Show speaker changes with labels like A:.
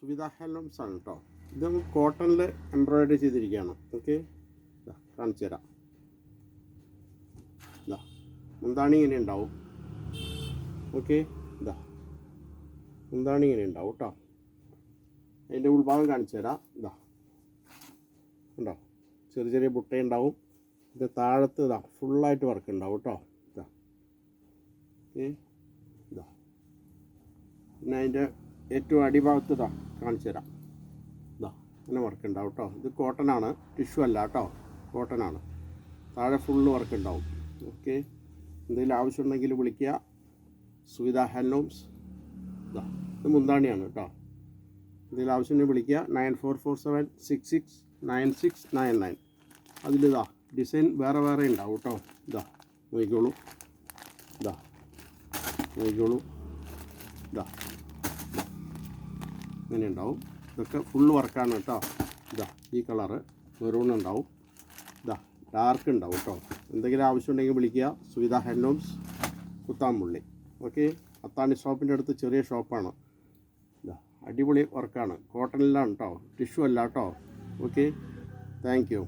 A: Suvidha handlooms ആണ് കേട്ടോ. ഇത് നമുക്ക് കോട്ടണിൽ എംബ്രോയിഡറി ചെയ്തിരിക്കുകയാണ്. ഓക്കെ, കാണിച്ചു തരാം. ഇതാ മുന്താണി ഇങ്ങനെ ഉണ്ടാവും. ഓക്കെ, ഇതാ മുന്താണി ഇങ്ങനെ ഉണ്ടാവും കേട്ടോ. അതിൻ്റെ ഉൾഭാഗം കാണിച്ചു തരാം. ഇതാ ഉണ്ടോ, ചെറിയ ചെറിയ ബുട്ടയുണ്ടാവും. ഇത് താഴത്ത് ഇതാ ഫുള്ളായിട്ട് വർക്ക് ഉണ്ടാവും കേട്ടോ. ഇതാ ഓക്കെ, ഇതാ പിന്നെ അതിൻ്റെ ഏറ്റവും അടിഭാഗത്ത് ഇതാ കാണിച്ചു തരാം. ഇതാ അങ്ങനെ വർക്ക് ഉണ്ടാവും കേട്ടോ. ഇത് കോട്ടനാണ്, ടിഷ്യൂ അല്ല കേട്ടോ, കോട്ടനാണ്. താഴെ ഫുള്ള് വർക്ക് ഉണ്ടാവും. ഓക്കെ, എന്തെങ്കിലും ആവശ്യമുണ്ടെങ്കിൽ വിളിക്കുക. സുവിധ ഹാൻഡ്ലൂംസ്. ഇതാ ഇത് മുന്താണിയാണ് കേട്ടോ. എന്തെങ്കിലും ആവശ്യമുണ്ടെങ്കിൽ വിളിക്കുക. 9447669699. അതിലിതാ ഡിസൈൻ വേറെ വേറെ ഉണ്ടാവും കേട്ടോ. ഇതാ നോക്കിക്കോളൂ, ഇതാ നോക്കിക്കോളൂ, ഇതാ ഇങ്ങനെ ഉണ്ടാവും. ഇതൊക്കെ ഫുള്ള് വർക്കാണ് കേട്ടോ. ഇതാ ഈ കളറ് മെറൂൺ ഉണ്ടാവും. ഇതാ ഡാർക്ക് ഉണ്ടാവും കേട്ടോ. എന്തെങ്കിലും ആവശ്യമുണ്ടെങ്കിൽ വിളിക്കുക. സുവിധ ഹാൻഡ്ലൂംസ്, കുത്താമ്പുള്ളി. ഓക്കെ, അത്താണി ഷോപ്പിൻ്റെ അടുത്ത് ചെറിയ ഷോപ്പാണ്. ഇതാ അടിപൊളി വർക്കാണ്, കോട്ടണിലാണ് കേട്ടോ, ടിഷ്യൂ അല്ല കേട്ടോ. Okay, thank you.